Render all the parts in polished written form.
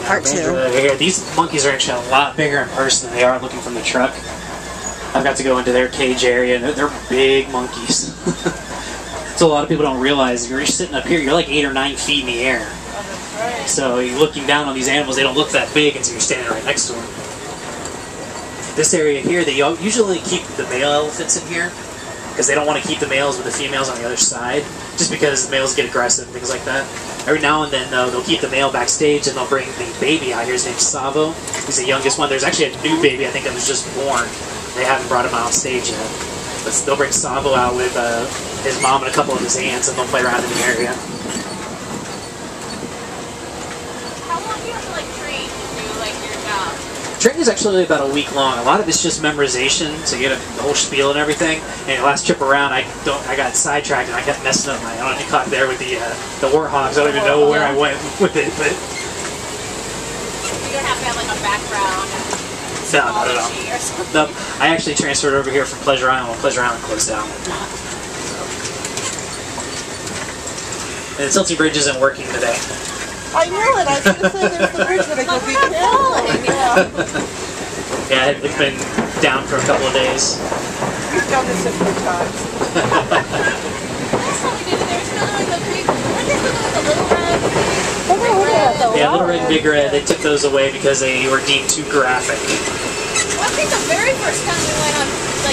Part two. Here. These monkeys are actually a lot bigger in person than they are looking from the truck. I've got to go into their cage area, and they're big monkeys. So a lot of people don't realize you're sitting up here, you're like 8 or 9 feet in the air. So you're looking down on these animals, they don't look that big until you're standing right next to them. This area here, they usually keep the male elephants in here because they don't want to keep the males with the females on the other side, just because the males get aggressive and things like that. Every now and then, though, they'll keep the male backstage and they'll bring the baby out here. His name's Savo. He's the youngest one. There's actually a new baby, I think, that was just born. They haven't brought him out on stage yet. But they'll bring Savo out with his mom and a couple of his aunts, and they'll play around in the area. How long do you have to train to do your job? Training is actually about a week long. A lot of it's just memorization, so you get the whole spiel and everything. And the last trip around, I got sidetracked and I kept messing up my. I don't know if you caught there with the warthogs. I don't even know where I went with it, but You don't have to have a background. no, not at all. No, I actually transferred over here from Pleasure Island when Pleasure Island closed down. And the Tilty Bridge isn't working today. I knew it. I was going to say there's the bridge where they go beat the Yeah, it's been down for a couple of days. We've done this a few times. Last time we did it, there was the big, what did they do with the little red? Yeah, Little Red and Big Red, they took those away because they were deemed too graphic. Well, I think the very first time we went on,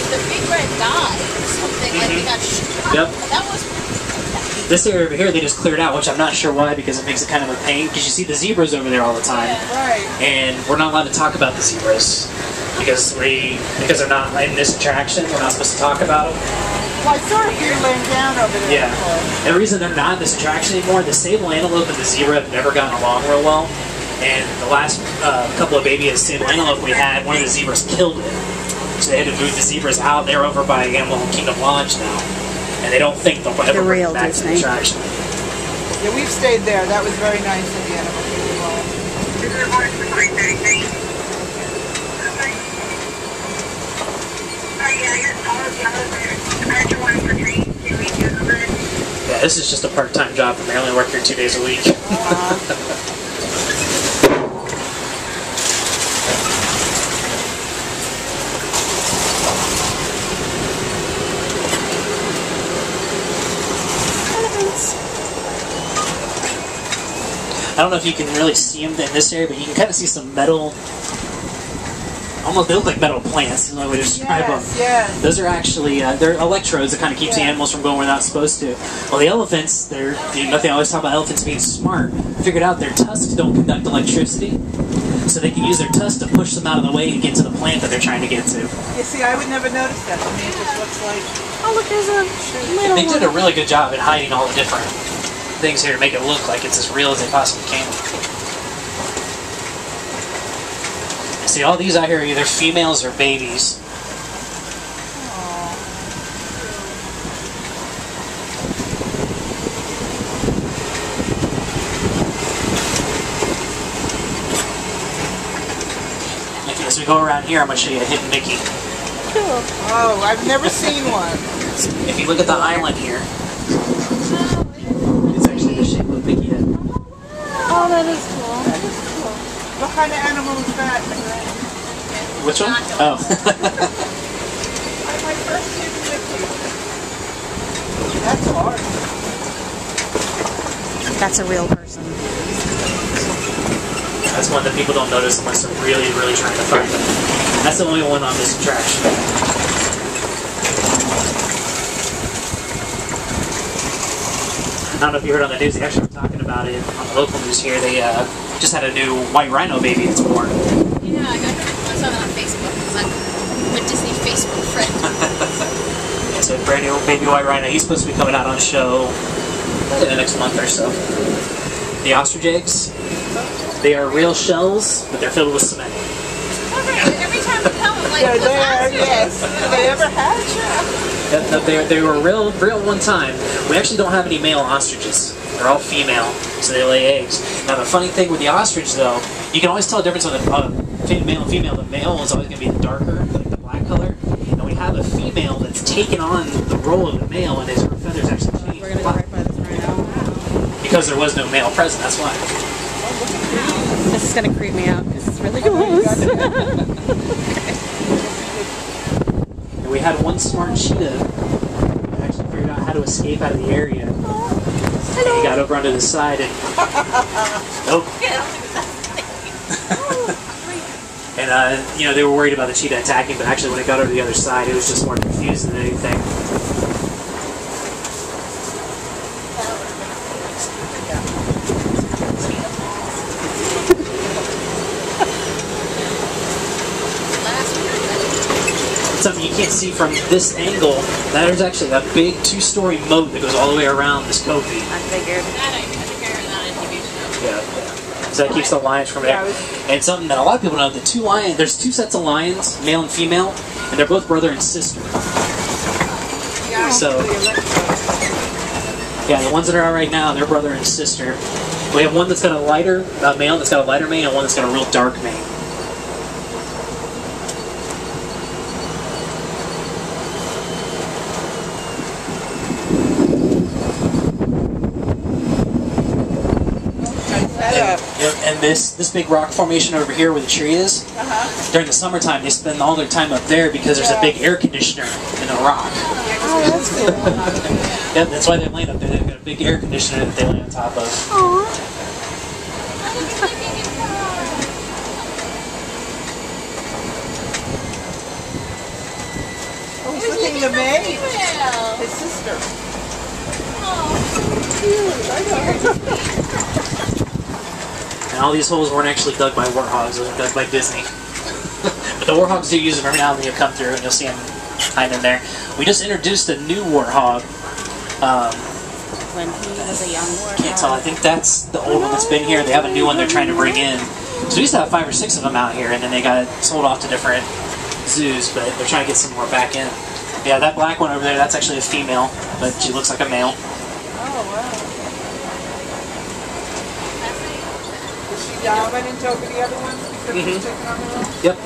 the big red died or something, we got shot. Yep. That was... This area over here, they just cleared out, which I'm not sure why, because it makes it kind of a pain, because you see the zebras over there all the time. Right. And we're not allowed to talk about the zebras, because they're not in this attraction, we're not supposed to talk about them. Well, I saw you laying down over there. Yeah. And the reason they're not in this attraction anymore, the sable antelope and the zebra have never gotten along real well. And the last couple of baby sable antelope we had, one of the zebras killed it. So they had to move the zebras out. They're over by Animal Kingdom Lodge now. And they don't think they'll ever bring back to the attraction. Yeah, we've stayed there. That was very nice in the Animal Kingdom Lodge. Yeah, this is just a part-time job for me. I only work here 2 days a week. I don't know if you can really see them in this area, but you can kind of see some metal. Almost, they look like metal plants, is the only way to describe them. Yes. Those are actually, they're electrodes that kind of keeps the animals from going where they're not supposed to. Well, the elephants, nothing I always talk about elephants being smart, figured out their tusks don't conduct electricity, so they can use their tusks to push them out of the way to get to the plant that they're trying to get to. You see, I would never notice that. To me, it just looks like... Oh, look, there's a little They did a really good job at hiding all the different things here to make it look like it's as real as they possibly can. See, all these out here are either females or babies. As we go around here, I'm going to show you a hidden Mickey. Cool. Oh, I've never seen one. If you look at the island here, it's actually the shape of a Mickey head. Oh, that is cool. That is cool. What kind of animal is that? Which one? Oh. My first hidden Mickey. That's hard. That's a real person. That's one that people don't notice unless they're really, really trying to find them. That's the only one on this attraction. I don't know if you heard on the news, they actually were talking about it on the local news here. They just had a new white rhino baby that's born. Yeah, I saw that on Facebook. It's like a Disney Facebook friend. It's a brand new baby white rhino. He's supposed to be coming out on show in the next month or so. The ostrich eggs, they are real shells, but they're filled with cement. Every time we come, I'm like, They're there, yes. Do they ever hatch? They were real one time. We actually don't have any male ostriches. They're all female, so they lay eggs. Now the funny thing with the ostrich, though, you can always tell the difference on the male and female. The male is always going to be the darker, like the black color. And we have a female that's taken on the role of the male, and his feathers actually change. We're going to go right by this right now. Because there was no male present, that's why. This is gonna creep me out because it's really close. And we had one smart cheetah that actually figured out how to escape out of the area. And he got over onto the side and nope. And you know, they were worried about the cheetah attacking, but actually when it got over to the other side, it was just more confused than anything. Something you can't see from this angle, that is actually a big 2-story moat that goes all the way around this copy. I figured. Yeah. So that keeps the lions from there. And something that a lot of people know, the two lions, there's 2 sets of lions, male and female, and they're both brother and sister. So, yeah, the ones that are out right now, they're brother and sister. We have one that's got a lighter male that's got a lighter mane, and one that's got a real dark mane. And this big rock formation over here where the tree is, during the summertime they spend all their time up there because there's a big air conditioner in the rock. Oh, that's cool. Yeah, that's why they land up there. They've got a big air conditioner that they lay on top of. Aww. Oh, he's looking at May, his sister. And all these holes weren't actually dug by warthogs, those were dug by Disney. But the warthogs do use them every now and then. You'll come through and you'll see them hiding in there. We just introduced a new warthog. When he was a young warthog. Can't tell, I think that's the old one that's been here. They have a new one they're trying to bring in. So we used to have 5 or 6 of them out here, and then they got sold off to different zoos, but they're trying to get some more back in. Yeah, that black one over there, that's actually a female, but she looks like a male. Oh, wow. Is she dominant over the other ones because she's taking on her own? Yep.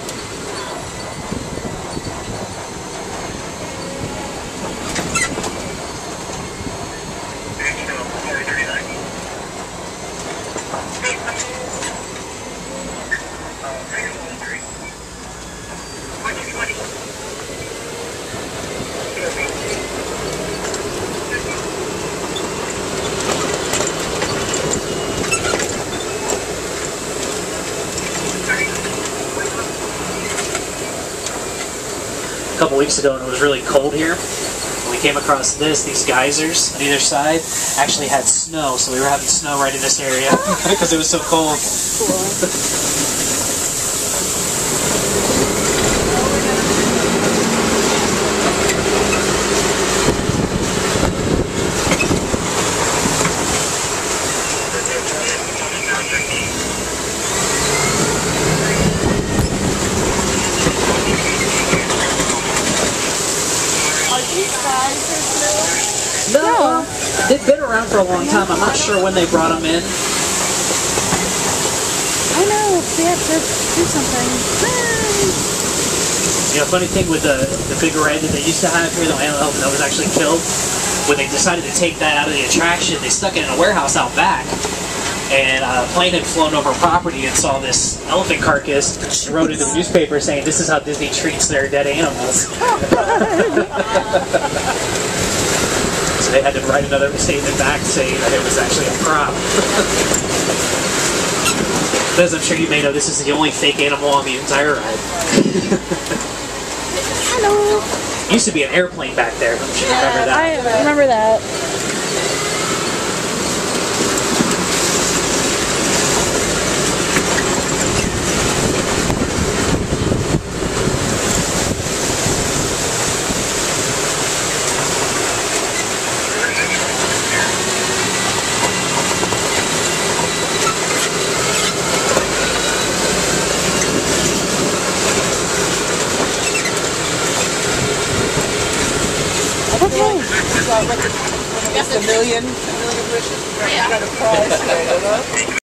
A couple weeks ago when it was really cold here, we came across these geysers on either side actually had snow, so we were having snow right in this area because it was so cold. No, they've been around for a long time. I'm not sure when they brought them in. I know, they have to do something. You know, funny thing with the big red that they used to have here, the elephant that was actually killed, when they decided to take that out of the attraction, they stuck it in a warehouse out back. And a plane had flown over property and saw this elephant carcass and wrote in the newspaper saying, "This is how Disney treats their dead animals." So they had to write another statement back saying that it was actually a prop. But as I'm sure you may know, this is the only fake animal on the entire ride. Hello. Used to be an airplane back there. I'm sure you remember that. I remember that. It's a million wishes. You got a prize.